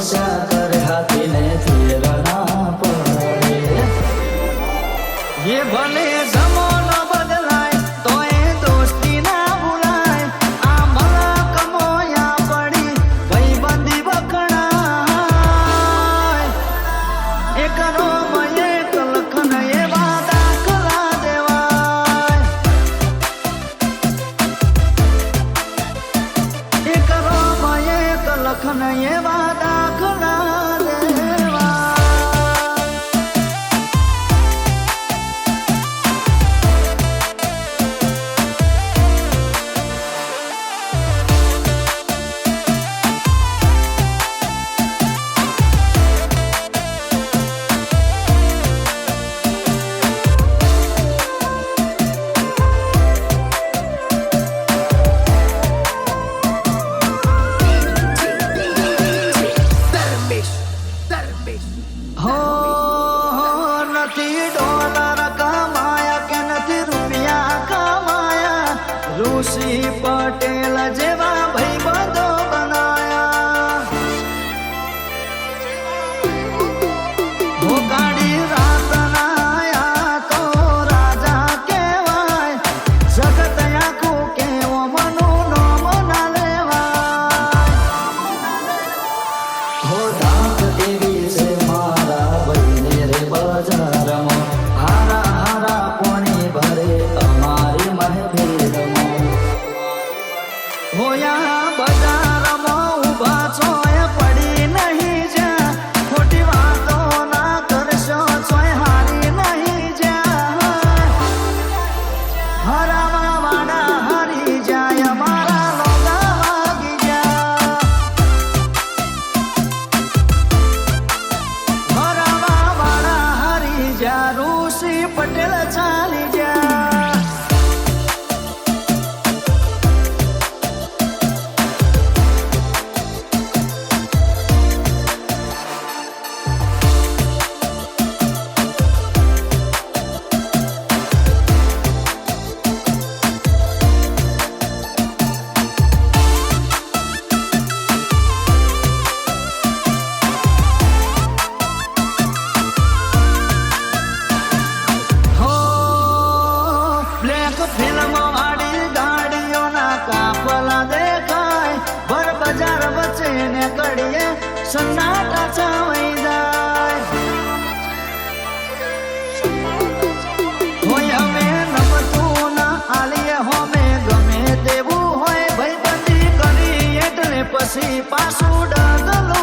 તપસ્યા કરે હાથીને થેર ના પડે એ ભલે જમાનો બદલાય તો એ દોસ્તી ના ભૂલાય આ મલા કમોયા પડી ભાઈબંધી વખણાય એ કરો મયે કલખન એવા દાખલા દેવાય એ કરો મયે કલખન એવા દાખલા ઋષિ પટેલ જેવા ભાઈબંધો બનાયા હો ગાડી રાતના આયા તો રાજા કહેવાય જગત આખું કેવો મનું નામ ના લેવાય હો દાંત એવી છે મારા ભાઈને રે બજારમાં હારા હારા પાણી ભરે અમારી મહેફિલમાં હોયા બજારમાં ઉભા છો એ પડી નહીં જ્યાં ખોટી વાતો ના કરશો ચોય હારી નહીં જ્યાં હરાવા વાડા હારી જાય અમારા લોગા વાગી ગયા હરાવા વાડા હારી જા ઋષિ પટેલ ચાલી ગયા ફિલ્મ વાળી ગાડીઓના કાફલા દેખાય ભર બજાર વચ્ચે ને કડીએ સન્નાટા છવાઈ જાય હોય અમે નમતું ના આલીએ હોમે ગમે તેવું હોય ભાઈબંધી કરી એટલે પછી પાછું ડગલો